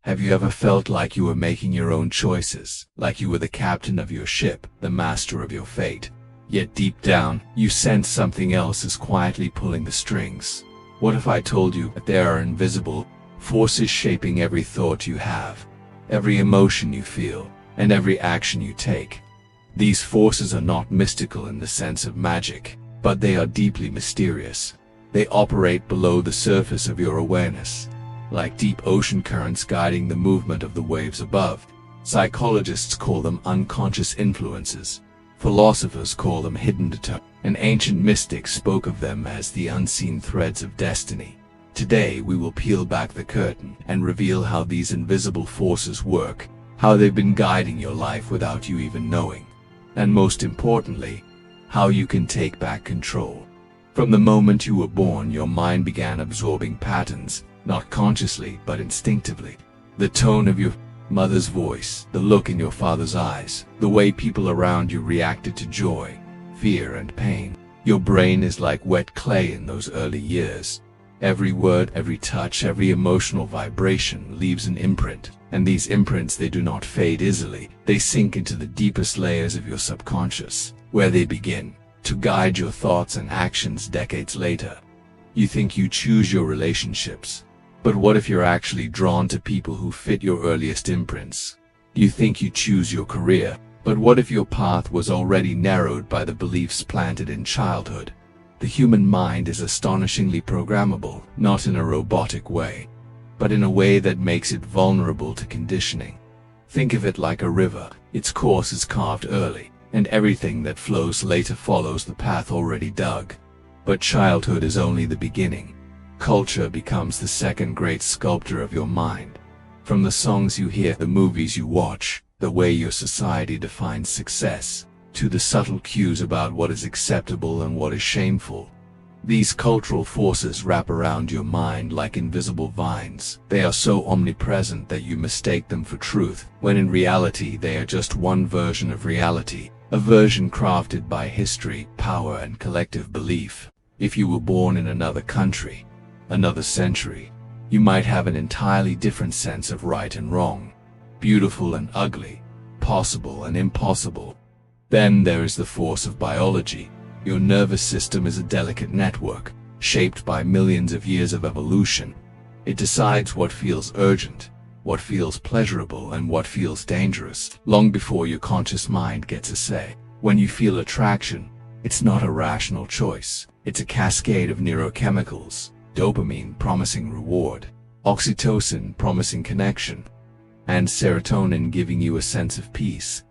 Have you ever felt like you were making your own choices, like you were the captain of your ship, the master of your fate? Yet deep down, you sense something else is quietly pulling the strings. What if I told you that there are invisible forces shaping every thought you have, every emotion you feel, and every action you take? These forces are not mystical in the sense of magic, but they are deeply mysterious. They operate below the surface of your awareness, like deep ocean currents guiding the movement of the waves above. Psychologists call them unconscious influences. Philosophers call them hidden determinants, and ancient mystics spoke of them as the unseen threads of destiny. Today we will peel back the curtain and reveal how these invisible forces work, how they've been guiding your life without you even knowing, and most importantly, how you can take back control. From the moment you were born, your mind began absorbing patterns, not consciously but instinctively. The tone of your mother's voice, the look in your father's eyes, the way people around you reacted to joy, fear, and pain. Your brain is like wet clay in those early years. Every word, every touch, every emotional vibration leaves an imprint, and these imprints, they do not fade easily. They sink into the deepest layers of your subconscious, where they begin to guide your thoughts and actions decades later. You think you choose your relationships, but what if you're actually drawn to people who fit your earliest imprints? You think you choose your career, but what if your path was already narrowed by the beliefs planted in childhood? The human mind is astonishingly programmable, not in a robotic way, but in a way that makes it vulnerable to conditioning. Think of it like a river. Its course is carved early, and everything that flows later follows the path already dug. But childhood is only the beginning. Culture becomes the second great sculptor of your mind. From the songs you hear, the movies you watch, the way your society defines success, to the subtle cues about what is acceptable and what is shameful. These cultural forces wrap around your mind like invisible vines. They are so omnipresent that you mistake them for truth, when in reality they are just one version of reality, a version crafted by history, power, and collective belief. If you were born in another country, another century, you might have an entirely different sense of right and wrong, beautiful and ugly, possible and impossible. Then there is the force of biology. Your nervous system is a delicate network, shaped by millions of years of evolution. It decides what feels urgent, what feels pleasurable, and what feels dangerous, long before your conscious mind gets a say. When you feel attraction, it's not a rational choice. It's a cascade of neurochemicals: dopamine, promising reward; oxytocin, promising connection; and serotonin, giving you a sense of peace.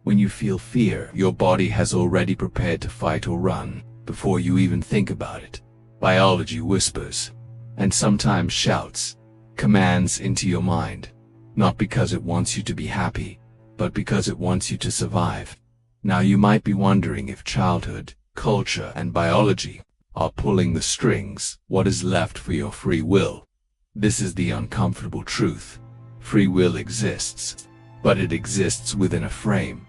When you feel fear, your body has already prepared to fight or run before you even think about it. Biology whispers, and sometimes shouts, commands into your mind, not because it wants you to be happy, but because it wants you to survive. Now you might be wondering, if childhood, culture, and biology are pulling the strings, what is left for your free will? This is the uncomfortable truth. Free will exists, but it exists within a frame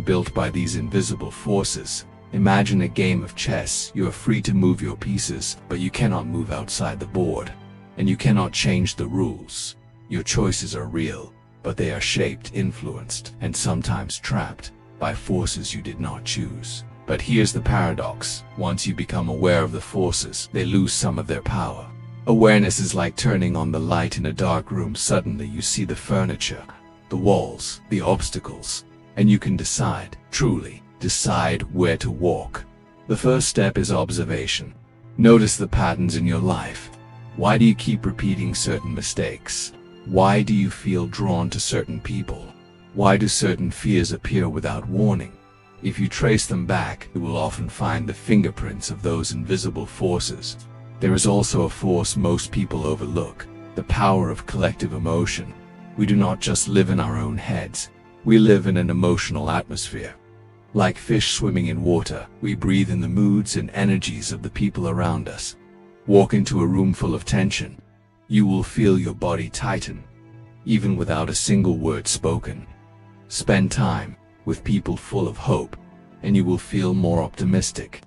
built by these invisible forces. Imagine a game of chess. You are free to move your pieces, but you cannot move outside the board, and you cannot change the rules. Your choices are real, but they are shaped, influenced, and sometimes trapped by forces you did not choose. But here's the paradox: once you become aware of the forces, they lose some of their power. Awareness is like turning on the light in a dark room. Suddenly you see the furniture, the walls, the obstacles, and you can decide, truly decide, where to walk. The first step is observation. Notice the patterns in your life. Why do you keep repeating certain mistakes? Why do you feel drawn to certain people? Why do certain fears appear without warning? If you trace them back, you will often find the fingerprints of those invisible forces. There is also a force most people overlook: the power of collective emotion. We do not just live in our own heads. We live in an emotional atmosphere. Like fish swimming in water, we breathe in the moods and energies of the people around us. Walk into a room full of tension. You will feel your body tighten, even without a single word spoken. Spend time with people full of hope, and you will feel more optimistic,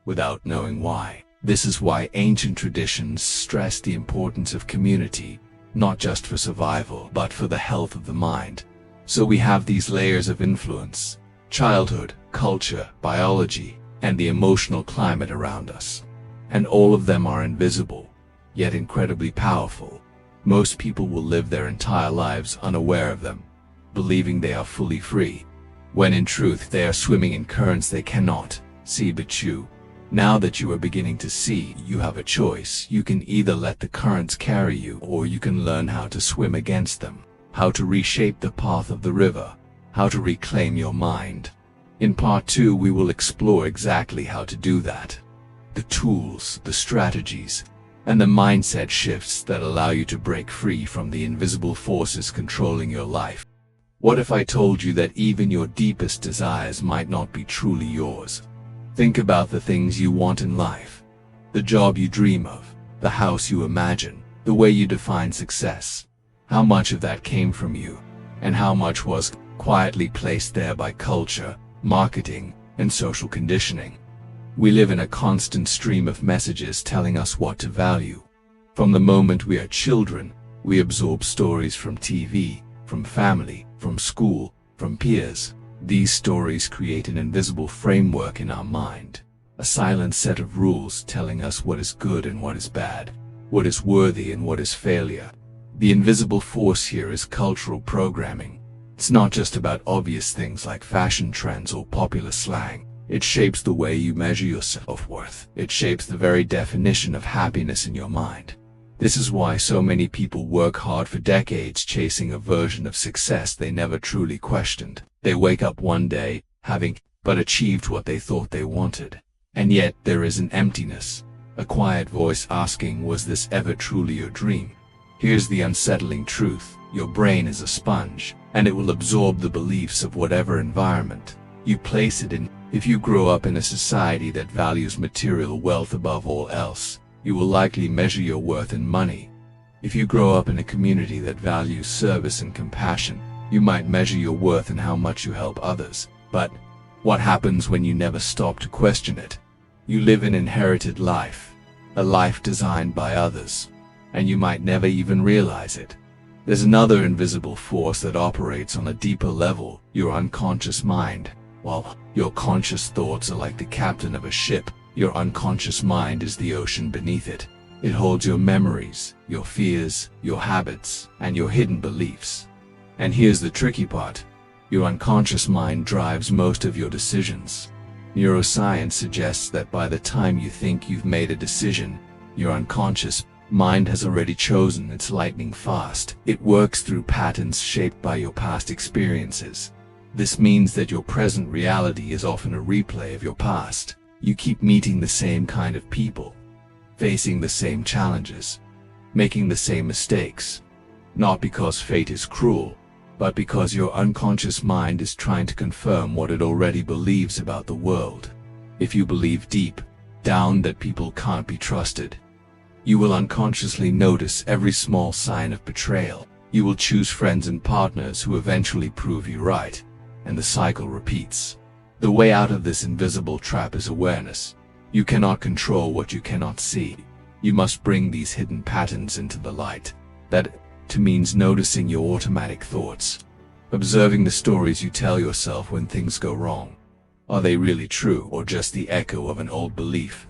without knowing why. This is why ancient traditions stress the importance of community. not just for survival, but for the health of the mind. So we have these layers of influence: childhood, culture, biology, and the emotional climate around us. And all of them are invisible, yet incredibly powerful. Most people will live their entire lives unaware of them, believing they are fully free, when in truth they are swimming in currents they cannot see but chew. Now that you are beginning to see, you have a choice. You can either let the currents carry you, or you can learn how to swim against them, how to reshape the path of the river, how to reclaim your mind. In part 2, we will explore exactly how to do that. The tools, the strategies, and the mindset shifts that allow you to break free from the invisible forces controlling your life. What if I told you that even your deepest desires might not be truly yours? Think about the things you want in life, the job you dream of, the house you imagine, the way you define success. How much of that came from you, and how much was quietly placed there by culture, marketing, and social conditioning? We live in a constant stream of messages telling us what to value. From the moment we are children, we absorb stories from TV, from family, from school, from peers. These stories create an invisible framework in our mind, a silent set of rules telling us what is good and what is bad, what is worthy and what is failure. The invisible force here is cultural programming. It's not just about obvious things like fashion trends or popular slang. It shapes the way you measure your self-worth. It shapes the very definition of happiness in your mind. This is why so many people work hard for decades chasing a version of success they never truly questioned. They wake up one day, having but achieved what they thought they wanted. And yet there is an emptiness, a quiet voice asking, was this ever truly your dream? Here's the unsettling truth: your brain is a sponge, and it will absorb the beliefs of whatever environment you place it in. If you grow up in a society that values material wealth above all else, you will likely measure your worth in money. If you grow up in a community that values service and compassion, you might measure your worth in how much you help others. But what happens when you never stop to question it? You live an inherited life, a life designed by others, and you might never even realize it. There's another invisible force that operates on a deeper level: your unconscious mind. While your conscious thoughts are like the captain of a ship, your unconscious mind is the ocean beneath it. It holds your memories, your fears, your habits, and your hidden beliefs. And here's the tricky part: your unconscious mind drives most of your decisions. Neuroscience suggests that by the time you think you've made a decision, your unconscious mind has already chosen. It's lightning fast. It works through patterns shaped by your past experiences. This means that your present reality is often a replay of your past. You keep meeting the same kind of people, facing the same challenges, making the same mistakes, not because fate is cruel, but because your unconscious mind is trying to confirm what it already believes about the world. If you believe deep down that people can't be trusted, you will unconsciously notice every small sign of betrayal. You will choose friends and partners who eventually prove you right, and the cycle repeats. The way out of this invisible trap is awareness. You cannot control what you cannot see. You must bring these hidden patterns into the light. That means noticing your automatic thoughts, observing the stories you tell yourself when things go wrong. Are they really true, or just the echo of an old belief?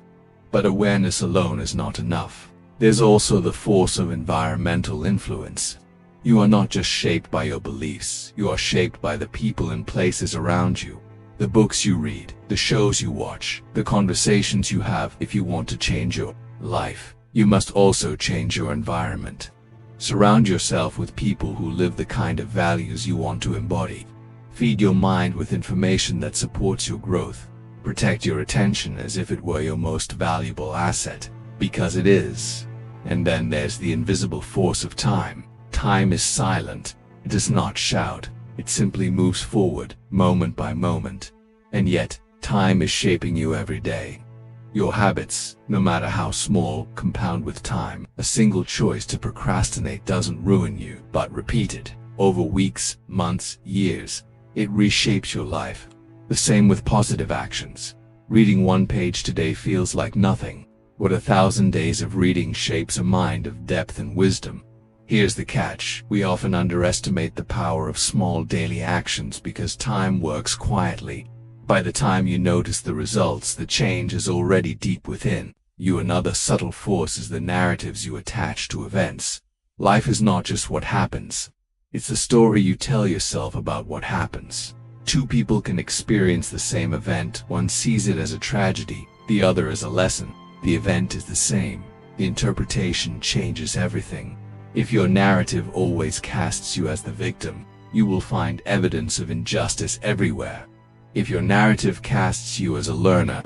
But awareness alone is not enough. There's also the force of environmental influence. You are not just shaped by your beliefs, you are shaped by the people and places around you. The books you read, the shows you watch, the conversations you have. If you want to change your life, you must also change your environment. Surround yourself with people who live the kind of values you want to embody. Feed your mind with information that supports your growth. Protect your attention as if it were your most valuable asset, because it is. And then there's the invisible force of time. Time is silent. It does not shout. It simply moves forward, moment by moment. And yet, time is shaping you every day. Your habits, no matter how small, compound with time. A single choice to procrastinate doesn't ruin you, but repeated over weeks, months, years, it reshapes your life. The same with positive actions. Reading one page today feels like nothing, but 1,000 days of reading shapes a mind of depth and wisdom. Here's the catch. We often underestimate the power of small daily actions because time works quietly. By the time you notice the results, the change is already deep within you. Another subtle force is the narratives you attach to events. Life is not just what happens. It's the story you tell yourself about what happens. Two people can experience the same event. One sees it as a tragedy, the other as a lesson. The event is the same. The interpretation changes everything. If your narrative always casts you as the victim, you will find evidence of injustice everywhere. If your narrative casts you as a learner,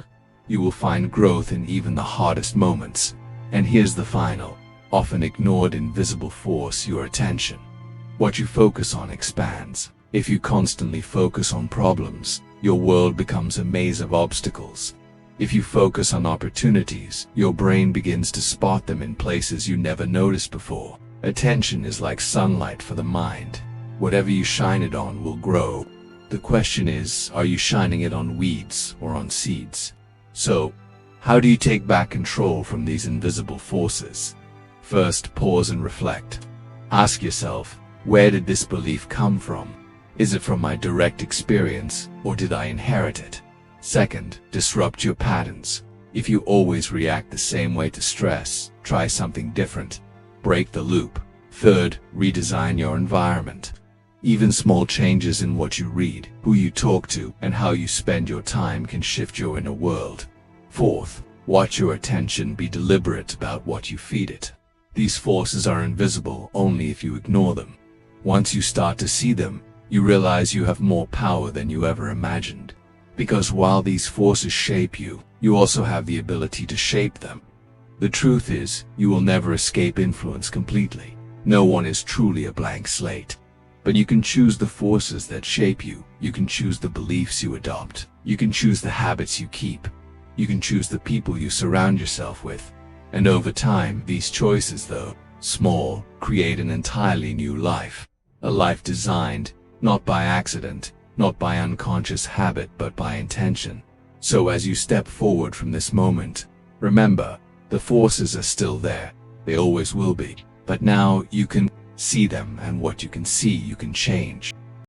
you will find growth in even the hardest moments. And here's the final, often ignored invisible force: your attention. What you focus on expands. If you constantly focus on problems, your world becomes a maze of obstacles. If you focus on opportunities, your brain begins to spot them in places you never noticed before. Attention is like sunlight for the mind. Whatever you shine it on will grow. The question is, are you shining it on weeds or on seeds? So, how do you take back control from these invisible forces? First, pause and reflect. Ask yourself, where did this belief come from? Is it from my direct experience, or did I inherit it? Second, disrupt your patterns. If you always react the same way to stress, try something different. Break the loop. Third, redesign your environment. Even small changes in what you read, who you talk to, and how you spend your time can shift your inner world. Fourth, watch your attention. Be deliberate about what you feed it. These forces are invisible only if you ignore them. Once you start to see them, you realize you have more power than you ever imagined. Because while these forces shape you, you also have the ability to shape them. The truth is, you will never escape influence completely. No one is truly a blank slate. But you can choose the forces that shape you. You can choose the beliefs you adopt. You can choose the habits you keep. You can choose the people you surround yourself with. And over time, these choices, though small, create an entirely new life. A life designed, not by accident, not by unconscious habit, but by intention. So as you step forward from this moment, remember, the forces are still there. They always will be. But now you can see them, and what you can see, you can change.